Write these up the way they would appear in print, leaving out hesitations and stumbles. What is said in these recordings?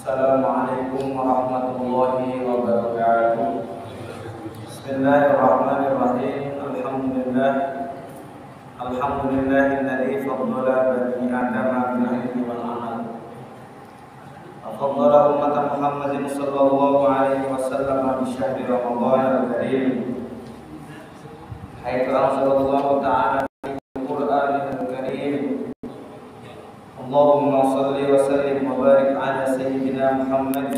Assalamualaikum warahmatullahi wabarakatuh. Bismillahirrahmanirrahim. Alhamdulillahilladzi faddala bani Adama bil ilmi wal amal. Faddala ummata Muhammadin sallallahu alaihi wasallam bi syahri Ramadan al-karim. Haitsu anzalallahu ta'ala fil Qur'anil karim. Allahumma shalli wa sallim wa barik ala sayyidina Muhammad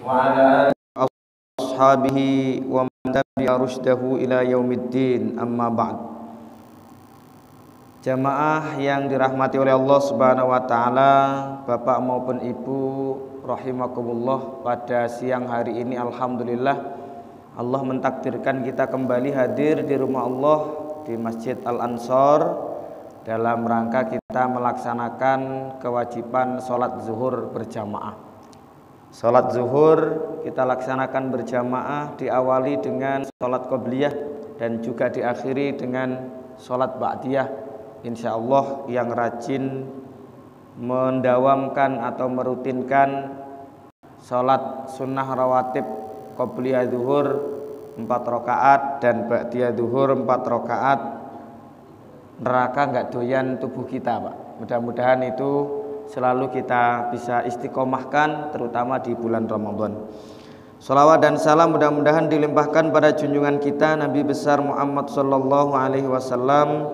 wa ala ashabihi wa man tabi'a rusydahu ila yaumiddin, amma ba'd. Jamaah yang dirahmati oleh Allah Subhanahu wa taala, Bapak maupun Ibu rahimakumullah, pada siang hari ini alhamdulillah Allah mentakdirkan kita kembali hadir di rumah Allah di Masjid Al-Ansor dalam rangka kita melaksanakan kewajiban sholat zuhur berjamaah. Sholat zuhur kita laksanakan berjamaah, diawali dengan sholat qobliyah dan juga diakhiri dengan sholat ba'diyah. Insya Allah yang rajin mendawamkan atau merutinkan sholat sunnah rawatib qobliyah zuhur 4 rakaat dan ba'diyah zuhur 4 rakaat, neraka nggak doyan tubuh kita, Pak. Mudah-mudahan itu selalu kita bisa istiqomahkan, terutama di bulan Ramadan. Sholawat dan salam mudah-mudahan dilimpahkan pada junjungan kita Nabi besar Muhammad sallallahu alaihi wasallam,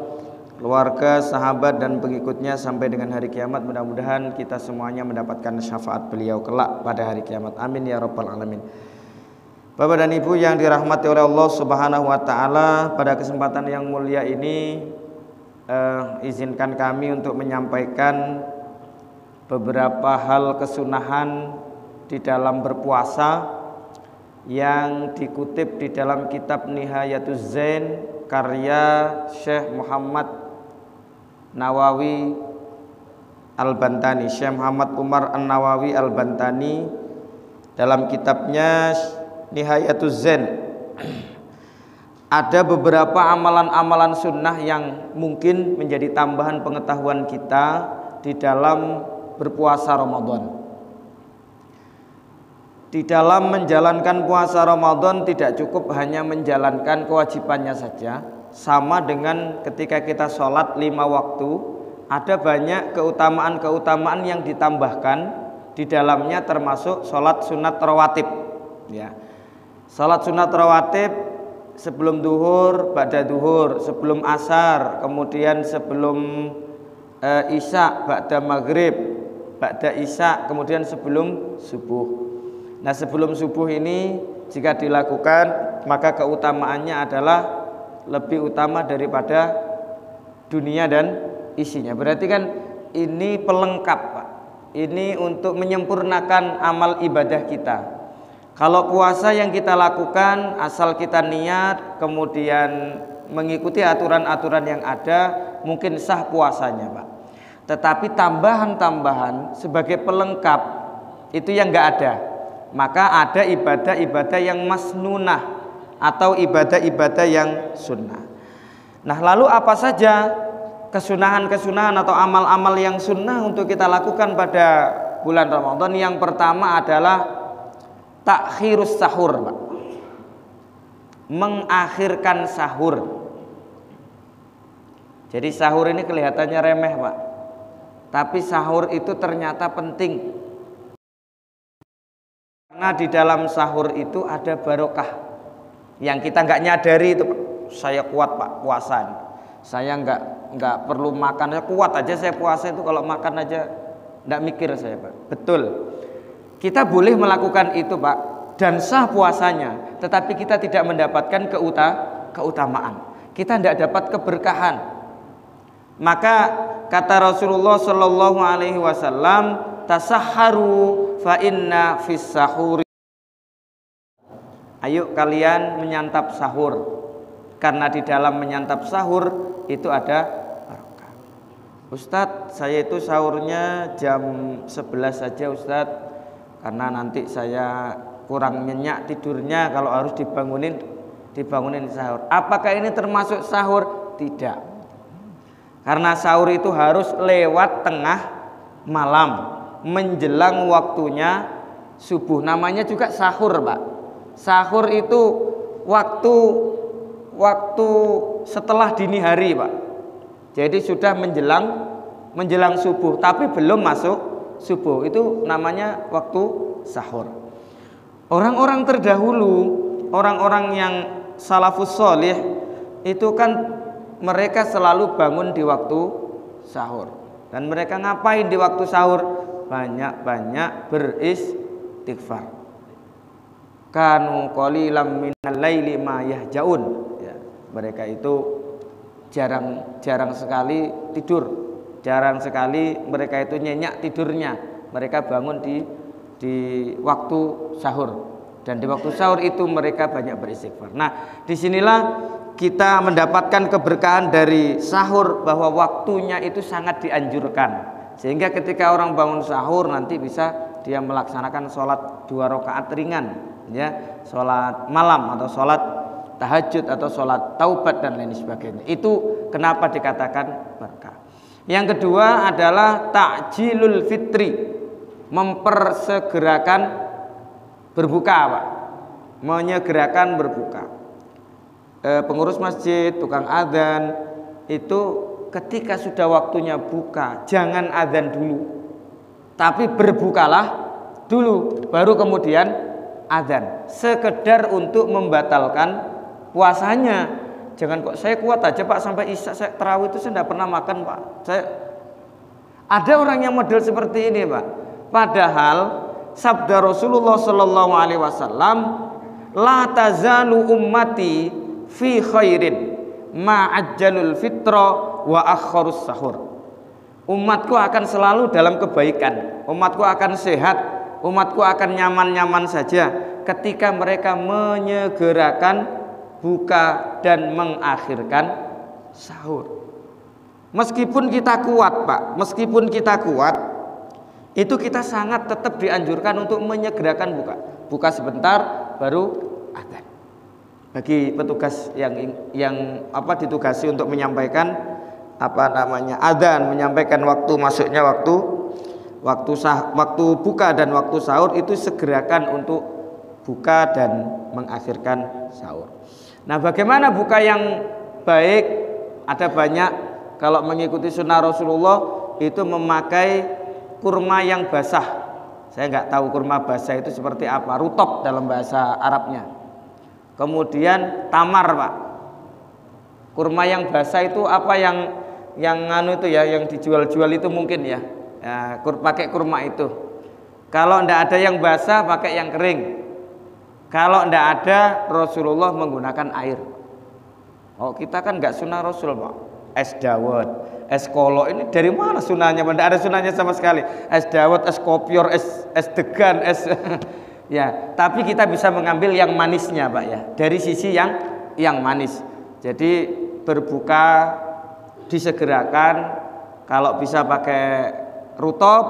keluarga, sahabat dan pengikutnya sampai dengan hari kiamat. Mudah-mudahan kita semuanya mendapatkan syafaat beliau kelak pada hari kiamat. Amin ya rabbal alamin. Bapak dan Ibu yang dirahmati oleh Allah Subhanahu wa taala, pada kesempatan yang mulia ini izinkan kami untuk menyampaikan beberapa hal kesunahan di dalam berpuasa yang dikutip di dalam kitab Nihayatuz Zain karya Syekh Muhammad Nawawi Al-Bantani, Syekh Muhammad Umar An-Nawawi Al-Bantani, dalam kitabnya Nihayatuz Zain. Ada beberapa amalan-amalan sunnah yang mungkin menjadi tambahan pengetahuan kita di dalam berpuasa Ramadan. Di dalam menjalankan puasa Ramadan tidak cukup hanya menjalankan kewajibannya saja. Sama dengan ketika kita sholat 5 waktu, ada banyak keutamaan-keutamaan yang ditambahkan di dalamnya, termasuk sholat sunat rawatib. Ya, sholat sunat rawatib sebelum duhur, ba'da duhur, sebelum asar, kemudian sebelum isya, ba'da maghrib, ba'da isya, kemudian sebelum subuh. Nah, sebelum subuh ini jika dilakukan maka keutamaannya adalah lebih utama daripada dunia dan isinya. Berarti kan ini pelengkap, Pak. Ini untuk menyempurnakan amal ibadah kita. Kalau puasa yang kita lakukan asal kita niat kemudian mengikuti aturan-aturan yang ada, mungkin sah puasanya, Pak. Tetapi tambahan-tambahan sebagai pelengkap itu yang enggak ada. Maka ada ibadah-ibadah yang masnunah atau ibadah-ibadah yang sunnah. Nah, lalu apa saja kesunahan-kesunahan atau amal-amal yang sunnah untuk kita lakukan pada bulan Ramadan? Yang pertama adalah takhirus sahur, Pak. Mengakhirkan sahur. Jadi sahur ini kelihatannya remeh, Pak. Tapi sahur itu ternyata penting. Karena di dalam sahur itu ada barokah yang kita nggak nyadari itu, Pak. Saya kuat, Pak, puasa. Saya nggak perlu makan, saya kuat aja saya puasa itu, kalau makan aja nggak mikir saya, Pak. Betul. Kita boleh melakukan itu, Pak, dan sah puasanya, tetapi kita tidak mendapatkan keutamaan. Kita tidak dapat keberkahan. Maka kata Rasulullah Shallallahu alaihi wasallam, tasahharu fa inna fis sahuri. Ayo kalian menyantap sahur, karena di dalam menyantap sahur itu ada barokah. Ustadz, saya itu sahurnya jam 11 saja, Ustadz, karena nanti saya kurang nyenyak tidurnya kalau harus dibangunin sahur. Apakah ini termasuk sahur? Tidak. Karena sahur itu harus lewat tengah malam. menjelang waktunya subuh. Namanya juga sahur, Pak. Sahur itu waktu setelah dini hari, Pak. Jadi sudah menjelang subuh, tapi belum masuk subuh. Itu namanya waktu sahur. Orang-orang terdahulu, orang-orang yang salafus sholih itu kan mereka selalu bangun di waktu sahur. Dan mereka ngapain di waktu sahur? Banyak-banyak beristighfar. Kanu qalilan minal laili ma yahjaun. Ya, mereka itu jarang sekali tidur. Jarang sekali mereka itu nyenyak tidurnya. Mereka bangun di waktu sahur. Dan di waktu sahur itu mereka banyak beristighfar. Nah, disinilah kita mendapatkan keberkahan dari sahur, bahwa waktunya itu sangat dianjurkan. Sehingga ketika orang bangun sahur nanti bisa dia melaksanakan sholat 2 rakaat ringan, ya, sholat malam atau sholat tahajud atau sholat taubat dan lain sebagainya. Itu kenapa dikatakan berkah. Yang kedua adalah ta'jilul fitri, mempersegerakan berbuka, Pak. Menyegerakan berbuka. Pengurus masjid, tukang adzan itu ketika sudah waktunya buka, jangan adzan dulu, tapi berbukalah dulu, baru kemudian adzan. Sekedar untuk membatalkan puasanya. Jangan kok saya kuat aja, Pak, sampai isya saya tarawih itu saya tidak pernah makan, Pak. Ada orang yang model seperti ini, Pak. Padahal sabda Rasulullah Sallallahu Alaihi Wasallam, la tazalu ummati fi khairin ma'ajjalul fitra wa akharus sahur. Umatku akan selalu dalam kebaikan, umatku akan sehat, umatku akan nyaman-nyaman saja ketika mereka menyegerakan buka dan mengakhirkan sahur. Meskipun kita kuat, Pak, meskipun kita kuat, itu kita sangat tetap dianjurkan untuk menyegerakan buka. Buka sebentar baru adzan. Bagi petugas yang ditugasi untuk menyampaikan adzan, menyampaikan waktu masuknya waktu buka dan waktu sahur, itu segerakan untuk buka dan mengakhirkan sahur. Nah, bagaimana buka yang baik? Ada banyak. Kalau mengikuti sunnah Rasulullah itu memakai kurma yang basah. Saya nggak tahu kurma basah itu seperti apa, rutop dalam bahasa Arabnya. Kemudian tamar, Pak. Kurma yang basah itu apa yang yang dijual-jual itu mungkin ya. Pakai kurma itu. Kalau ndak ada yang basah pakai yang kering. Kalau ndak ada, Rasulullah menggunakan air. Oh, kita kan nggak sunnah Rasul, Pak. Es dawet, es kolok, ini dari mana sunahnya? Tidak ada sunahnya sama sekali. Es dawet, es kopior, es degan, ya. Tapi kita bisa mengambil yang manisnya, Pak, ya. Dari sisi yang manis. Jadi berbuka disegerakan. Kalau bisa pakai rutop,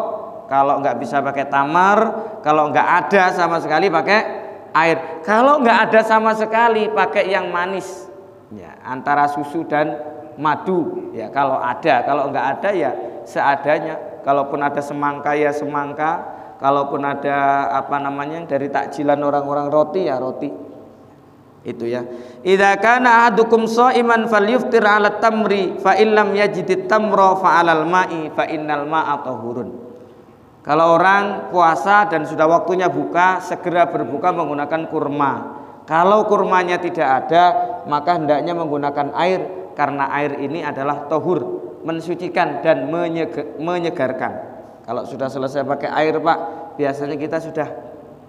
kalau nggak bisa pakai tamar, kalau nggak ada sama sekali pakai air. Kalau nggak ada sama sekali pakai yang manis, ya, antara susu dan madu, ya, kalau ada. Kalau enggak ada ya seadanya. Kalaupun ada semangka ya semangka, kalaupun ada dari takjilan orang-orang roti ya roti. Itu ya. Idza kana ahadukum sha'iman falyuftir 'ala tamri fa illam yajidit tamra fa 'alal ma'i fa innal ma'a tahurun. Kalau orang puasa dan sudah waktunya buka, segera berbuka menggunakan kurma. Kalau kurmanya tidak ada, maka hendaknya menggunakan air. Karena air ini adalah tohur, mensucikan dan menyegarkan. Kalau sudah selesai pakai air, Pak, biasanya kita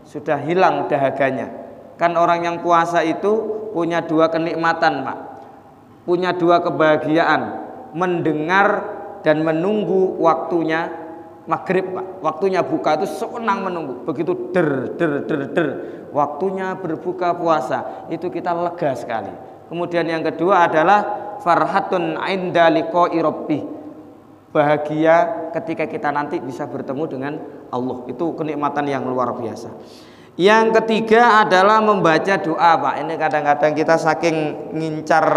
sudah hilang dahaganya. Kan orang yang puasa itu punya 2 kenikmatan, Pak. Punya 2 kebahagiaan, mendengar dan menunggu waktunya maghrib, Pak. Waktunya buka itu senang menunggu. Begitu der, waktunya berbuka puasa, itu kita lega sekali. Kemudian yang kedua adalah farhatun inda liqa'i rabbih, bahagia ketika kita nanti bisa bertemu dengan Allah. Itu kenikmatan yang luar biasa. Yang ketiga adalah membaca doa, Pak. Ini kadang-kadang kita saking ngincar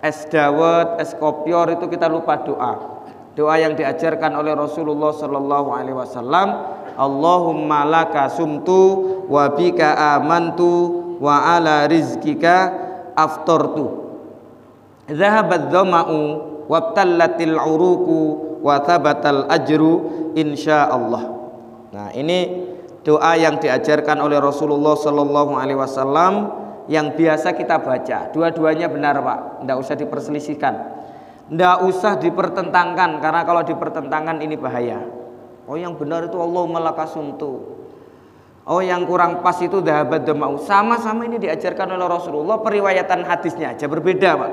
es dawet, es kopior itu kita lupa doa. Doa yang diajarkan oleh Rasulullah sallallahu alaihi wasallam, Allahumma laka sumtu wa bika amantu wa ala rizkika aftartu. Zahabat dhama'u wabtallatil uruku wa thabatal ajru insyaallah. Nah, ini doa yang diajarkan oleh Rasulullah sallallahu alaihi wasallam yang biasa kita baca. Dua-duanya benar, Pak. Tidak usah diperselisihkan. Tidak usah dipertentangkan, karena kalau dipertentangkan ini bahaya. Oh, yang benar itu Allahumma lakasumtu. Oh, yang kurang pas itu dhahabat dhama'u. Sama-sama ini diajarkan oleh Rasulullah, periwayatan hadisnya aja berbeda, Pak.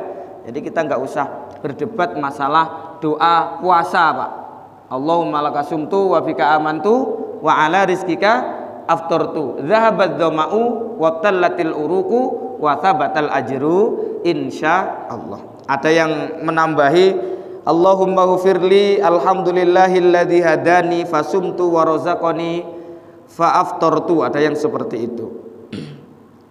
Jadi kita nggak usah berdebat masalah doa puasa, Pak. Allahumma lakasumtu wa bika amantu wa ala rizkika aftartu. Dhahabat dhama'u wabtallatil uruku wa thabatal ajru insyaallah. Ada yang menambahi, Allahumma ghfirli alhamdulillahilladzi hadani fasumtu wa razaqani fa aftartu. Ada yang seperti itu.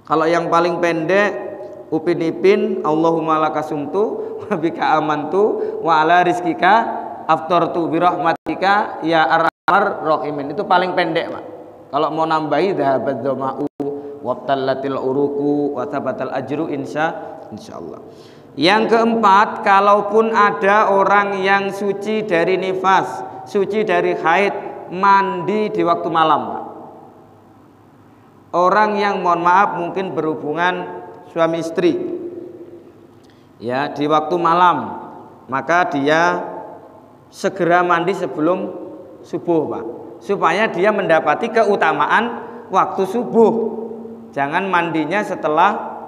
Kalau yang paling pendek, Upin Ipin, Allahumma lakasumtu wa bika amantu wa ala rizkika aftartu birahmatika ya arhamar rahimin. Itu paling pendek, Pak. Kalau mau nambahi dhahabat dhama'u wabtallatil uruku wa thabatal ajru insyaallah. Yang keempat, kalaupun ada orang yang suci dari nifas, suci dari haid, mandi di waktu malam, Pak. Orang yang mohon maaf mungkin berhubungan suami istri ya di waktu malam, maka dia segera mandi sebelum subuh, Pak, supaya dia mendapati keutamaan waktu subuh. Jangan mandinya setelah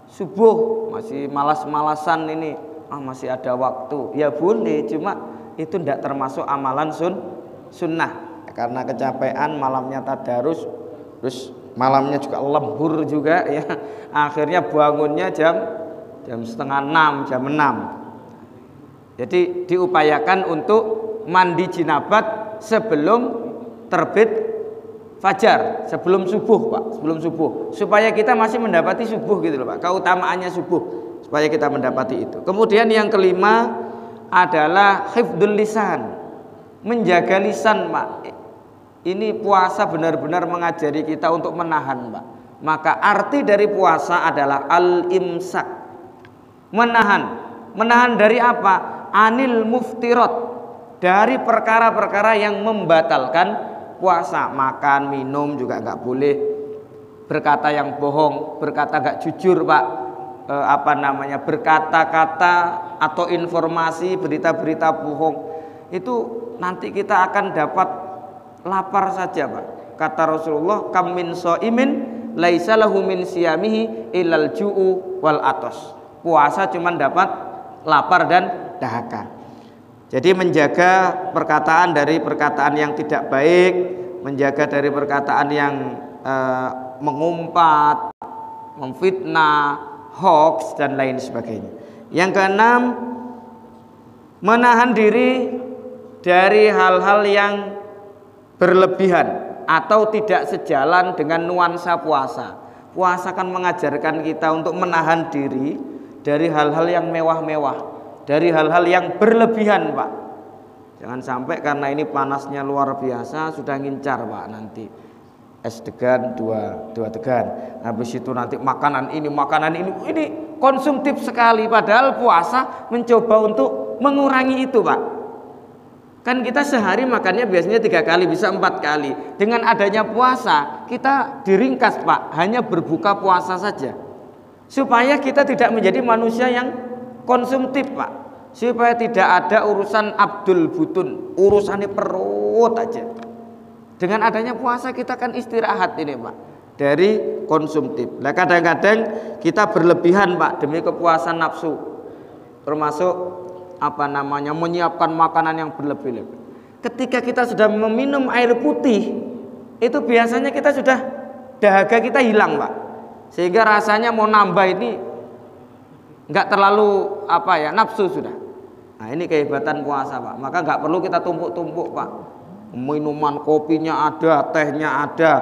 subuh, masih malas-malasan ini, masih ada waktu. Ya boleh, cuma itu tidak termasuk amalan sunnah, karena kecapean malamnya tadarus, terus malamnya juga lembur juga ya. Akhirnya bangunnya jam setengah 6, jam 6. Jadi diupayakan untuk mandi jinabat sebelum terbit fajar, sebelum subuh, Pak, sebelum subuh, supaya kita masih mendapati subuh gitu loh, Pak. Keutamaannya subuh, supaya kita mendapati itu. Kemudian yang kelima adalah hifdzul lisan, menjaga lisan, Pak. Ini puasa benar-benar mengajari kita untuk menahan, Pak. Maka arti dari puasa adalah al-imsak, menahan dari apa? Anil muftirat, dari perkara-perkara yang membatalkan puasa. Makan, minum juga nggak boleh, berkata yang bohong, berkata nggak jujur, Pak, berkata-kata atau informasi, berita-berita bohong, itu nanti kita akan dapat lapar saja, Pak. Kata Rasulullah, kam min shaimin laisa lahu min siyamihi ilal ju'u wal atos. Puasa cuma dapat lapar dan dahaga. Jadi menjaga perkataan dari perkataan yang tidak baik, menjaga dari perkataan yang mengumpat, memfitnah, hoax dan lain sebagainya. Yang keenam, menahan diri dari hal-hal yang berlebihan atau tidak sejalan dengan nuansa puasa. Puasa kan mengajarkan kita untuk menahan diri dari hal-hal yang mewah-mewah, dari hal-hal yang berlebihan, Pak. Jangan sampai karena ini panasnya luar biasa sudah ngincar, Pak, nanti es degan dua degan, habis itu nanti makanan ini konsumtif sekali. Padahal puasa mencoba untuk mengurangi itu, Pak. Kan kita sehari makannya biasanya 3 kali, bisa 4 kali. Dengan adanya puasa kita diringkas, Pak, hanya berbuka puasa saja, supaya kita tidak menjadi manusia yang konsumtif, Pak, supaya tidak ada urusan abdul butun, urusannya perut aja. Dengan adanya puasa kita kan istirahat ini, Pak, dari konsumtif. Nah, kadang-kadang kita berlebihan, Pak, demi kepuasan nafsu, termasuk menyiapkan makanan yang berlebih-lebih. Ketika kita sudah meminum air putih, itu biasanya kita sudah dahaga kita hilang, Pak, sehingga rasanya mau nambah ini nggak terlalu nafsu sudah. Nah, ini kehebatan puasa, Pak. Maka nggak perlu kita tumpuk-tumpuk, Pak. Minuman, kopinya ada, tehnya ada,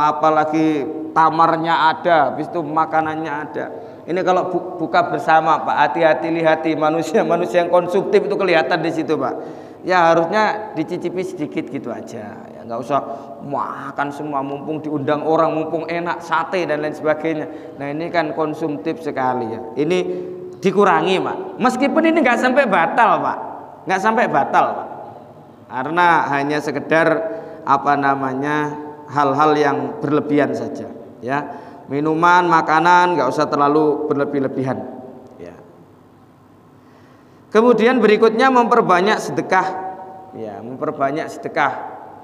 apalagi tamarnya ada, habis itu makanannya ada. Ini kalau buka bersama Pak, hati-hati lihati manusia yang konsumtif itu kelihatan di situ Pak. Ya harusnya dicicipi sedikit gitu aja. Ya nggak usah makan semua mumpung diundang orang, mumpung enak sate dan lain sebagainya. Nah ini kan konsumtif sekali ya. Ini dikurangi Pak. Meskipun ini nggak sampai batal Pak, nggak sampai batal Pak. Karena hanya sekedar hal-hal yang berlebihan saja ya. Minuman, makanan nggak usah terlalu berlebih-lebihan ya. Kemudian berikutnya memperbanyak sedekah ya, memperbanyak sedekah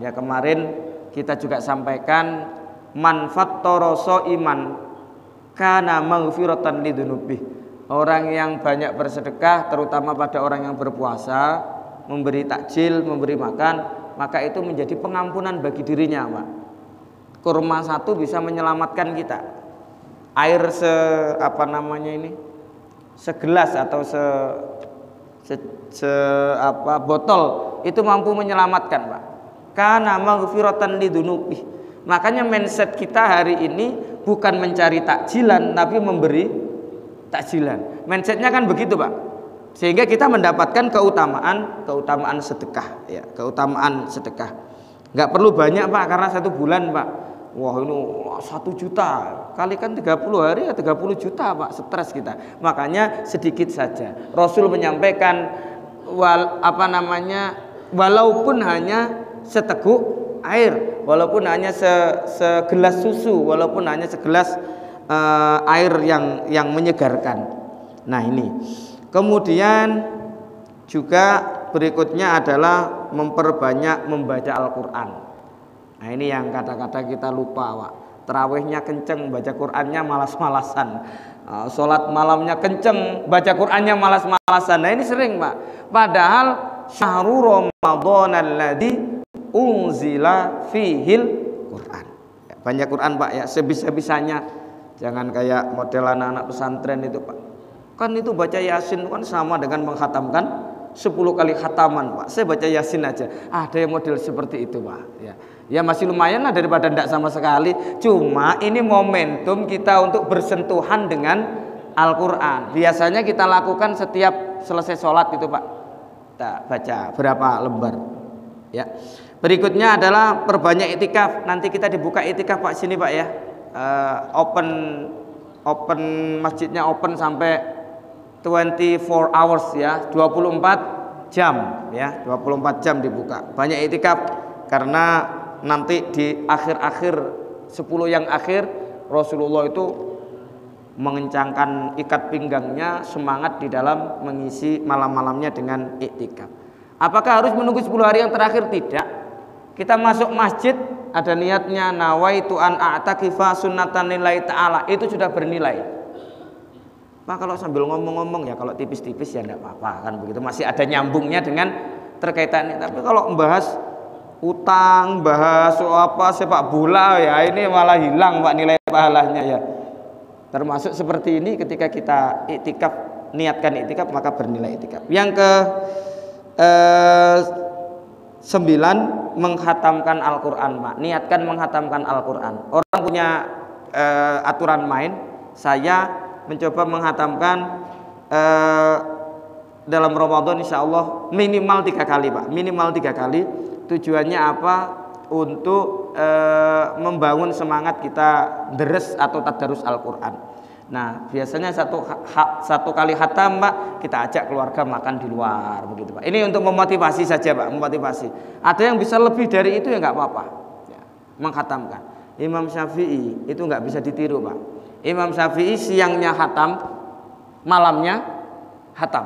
ya. Kemarin kita juga sampaikan manfaat toroso iman kana maghfiratan lidunubih. Orang yang banyak bersedekah terutama pada orang yang berpuasa, memberi takjil, memberi makan, maka itu menjadi pengampunan bagi dirinya Pak. Kurma satu bisa menyelamatkan kita. Air segelas atau botol itu mampu menyelamatkan Pak. Kana maghfiratan lidunubih. Makanya mindset kita hari ini bukan mencari takjilan tapi memberi takjilan. Mindsetnya kan begitu Pak. Sehingga kita mendapatkan keutamaan sedekah ya, keutamaan sedekah. Nggak perlu banyak Pak, karena 1 bulan Pak. Wah ini 1 juta kalikan 30 hari ya 30 juta Pak, stres kita. Makanya sedikit saja. Rasul menyampaikan walaupun hanya seteguk air, walaupun hanya segelas susu, walaupun hanya segelas air yang menyegarkan. Nah ini. Kemudian juga berikutnya adalah memperbanyak membaca Al-Quran. Nah ini yang kadang-kadang kita lupa Pak. Terawihnya kenceng, baca Qurannya malas-malasan. Sholat malamnya kenceng, baca Qurannya malas-malasan. Nah ini sering Pak. Padahal syahrul Ramadan alladzi unzila fihil Quran. Banyak Quran Pak ya, sebisa-bisanya. Jangan kayak model anak-anak pesantren itu Pak. Kan itu baca Yasin kan sama dengan menghatamkan 10 kali khataman Pak. Saya baca Yasin aja. Ada yang model seperti itu Pak ya. Ya masih lumayan lah daripada tidak sama sekali. Cuma ini momentum kita untuk bersentuhan dengan Al-Quran. Biasanya kita lakukan setiap selesai sholat itu Pak. Kita baca berapa lembar ya. Berikutnya adalah perbanyak itikaf. Nanti kita dibuka itikaf Pak sini Pak ya. Open masjidnya open sampai 24 hours ya, 24 jam ya, 24 jam dibuka. Banyak itikaf karena nanti di akhir-akhir 10 yang akhir Rasulullah itu mengencangkan ikat pinggangnya, semangat di dalam mengisi malam-malamnya dengan iktikaf. Apakah harus menunggu 10 hari yang terakhir? Tidak. Kita masuk masjid ada niatnya nawaitu an a'takifa sunnatan lillahi ta'ala, itu sudah bernilai. Pak kalau sambil ngomong-ngomong ya, kalau tipis-tipis ya enggak apa-apa kan begitu, masih ada nyambungnya dengan terkaitannya. Tapi kalau membahas utang, bahas sepak bola ya ini malah hilang Pak nilai pahalanya ya. Termasuk seperti ini ketika kita iktikaf, niatkan iktikaf maka bernilai iktikaf. Yang ke 9 menghatamkan Al-Quran Pak. Niatkan menghatamkan Al-Quran. Orang punya aturan main, saya mencoba menghatamkan dalam Ramadan insya Allah minimal 3 kali Pak. Minimal 3 kali. Tujuannya apa? Untuk membangun semangat kita deres atau tadarus Al-Quran. Nah biasanya satu kali khatam Pak, kita ajak keluarga makan di luar begitu Pak. Ini untuk memotivasi saja Pak, memotivasi. Ada yang bisa lebih dari itu ya nggak apa-apa ya, menghatamkan. Imam Syafi'i itu nggak bisa ditiru Pak. Imam Syafi'i siangnya khatam, malamnya khatam.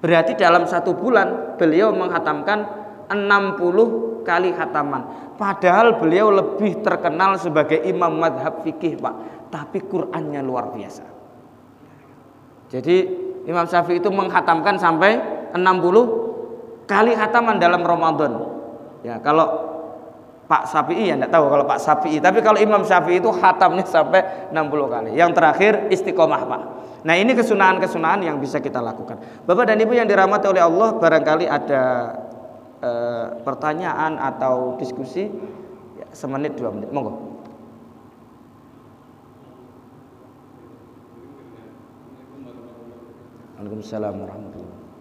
Berarti dalam 1 bulan beliau menghatamkan 60 kali khataman. Padahal beliau lebih terkenal sebagai imam madhab fikih Pak, tapi Qur'annya luar biasa. Jadi Imam Syafi'i itu menghatamkan sampai 60 kali khataman dalam Ramadan. Ya kalau Pak Syafi'i ya enggak tahu kalau Pak Syafi'i, tapi kalau Imam Syafi'i itu khatamnya sampai 60 kali. Yang terakhir istiqomah Pak. Nah ini kesunahan-kesunahan yang bisa kita lakukan. Bapak dan Ibu yang dirahmati oleh Allah, barangkali ada pertanyaan atau diskusi ya, 1 menit 2 menit monggo. Waalaikumsalam warahmatullahi wabarakatuh.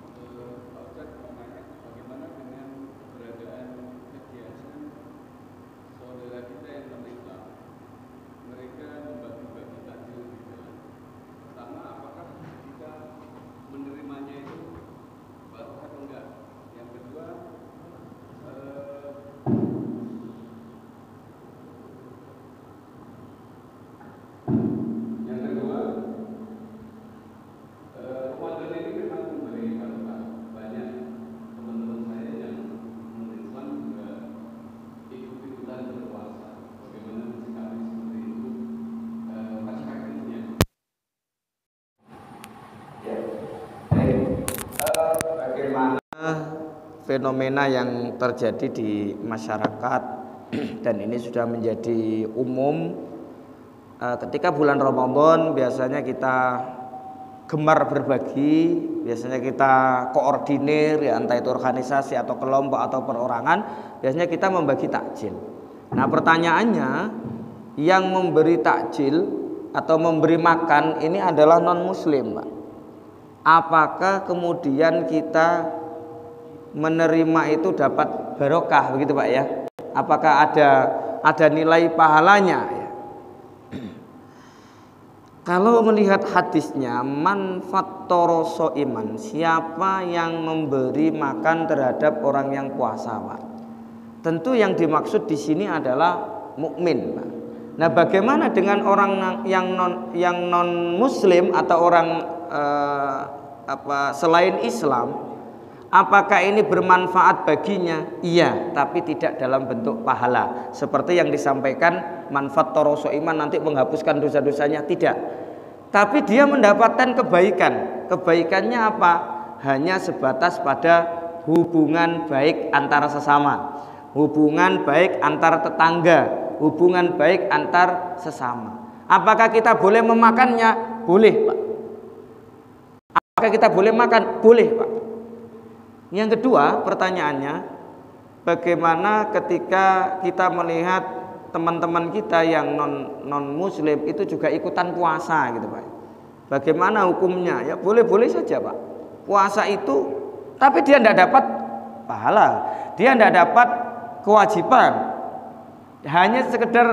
Bagaimana fenomena yang terjadi di masyarakat dan ini sudah menjadi umum, ketika bulan Ramadan biasanya kita gemar berbagi, biasanya kita koordinir ya, entah itu organisasi atau kelompok atau perorangan, biasanya kita membagi takjil. Nah pertanyaannya, yang memberi takjil atau memberi makan ini adalah non muslim, Pak. Apakah kemudian kita menerima itu dapat barokah begitu Pak ya? Apakah ada nilai pahalanya ya? Kalau melihat hadisnya, man fattara shaiman, siapa yang memberi makan terhadap orang yang puasa, Pak? Tentu yang dimaksud di sini adalah mukmin, Pak. Nah, bagaimana dengan orang yang non muslim atau orang selain Islam? Apakah ini bermanfaat baginya? Iya, tapi tidak dalam bentuk pahala. Seperti yang disampaikan manfaat toroso iman nanti menghapuskan dosa-dosanya, tidak. Tapi dia mendapatkan kebaikan. Kebaikannya apa? Hanya sebatas pada hubungan baik antara sesama, hubungan baik antar tetangga, hubungan baik antar sesama. Apakah kita boleh memakannya? Boleh, Pak. Apakah kita boleh makan? Boleh, Pak. Yang kedua pertanyaannya, bagaimana ketika kita melihat teman-teman kita yang non muslim itu juga ikutan puasa gitu Pak. Bagaimana hukumnya? Ya boleh-boleh saja Pak. Puasa itu, tapi dia tidak dapat pahala, dia tidak dapat kewajiban, hanya sekedar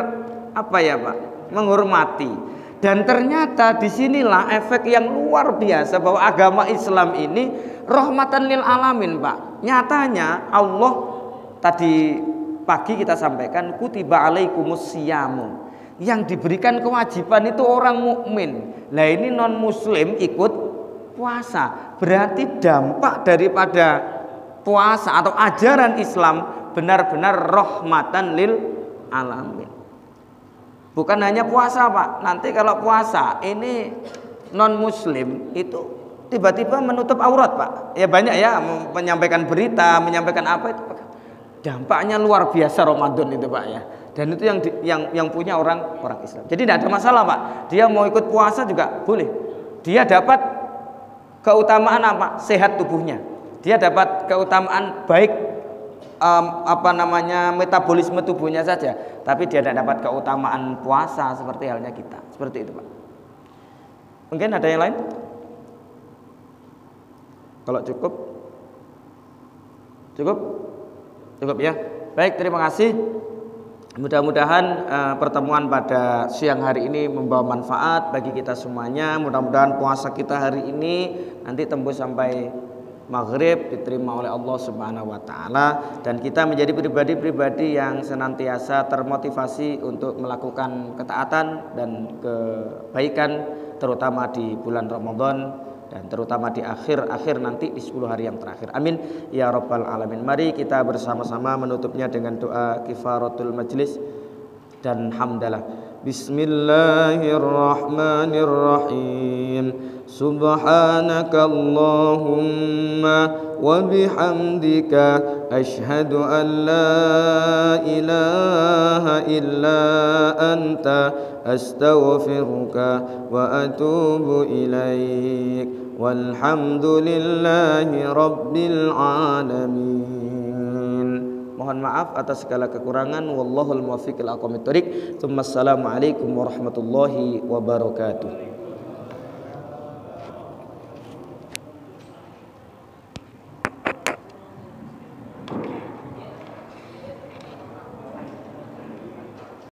apa ya Pak, menghormati. Dan ternyata disinilah efek yang luar biasa bahwa agama Islam ini rahmatan lil alamin Pak. Nyatanya Allah tadi pagi kita sampaikan kutiba alaikumus siyamu, yang diberikan kewajiban itu orang mukmin. Lah ini non muslim ikut puasa, berarti dampak daripada puasa atau ajaran Islam benar-benar rahmatan lil alamin. Bukan hanya puasa Pak, nanti kalau puasa ini non muslim itu tiba-tiba menutup aurat Pak. Ya banyak ya, menyampaikan berita, menyampaikan apa itu Pak. Dampaknya luar biasa Ramadan itu Pak ya. Dan itu yang punya orang Islam. Jadi tidak ada masalah Pak. Dia mau ikut puasa juga boleh. Dia dapat keutamaan apa? Sehat tubuhnya. Dia dapat keutamaan baik metabolisme tubuhnya saja, tapi dia tidak dapat keutamaan puasa seperti halnya kita. Seperti itu Pak. Mungkin ada yang lain? Kalau cukup ya. Baik, terima kasih. Mudah-mudahan pertemuan pada siang hari ini membawa manfaat bagi kita semuanya. Mudah-mudahan puasa kita hari ini nanti tembus sampai maghrib diterima oleh Allah Subhanahu wa taala, dan kita menjadi pribadi-pribadi yang senantiasa termotivasi untuk melakukan ketaatan dan kebaikan terutama di bulan Ramadan dan terutama di akhir nanti di 10 hari yang terakhir. Amin ya rabbal alamin. Mari kita bersama-sama menutupnya dengan doa kifaratul majlis dan hamdalah. Bismillahirrahmanirrahim. Subhanaka Allahumma wa bihamdika asyhadu an la ilaha illa anta astaghfiruka wa atubu ilaik. Walhamdulillahi rabbil alamin. Mohon maaf atas segala kekurangan. Wallahul muwaffiq ila aqwamit thoriq. Assalamualaikum warahmatullahi wabarakatuh.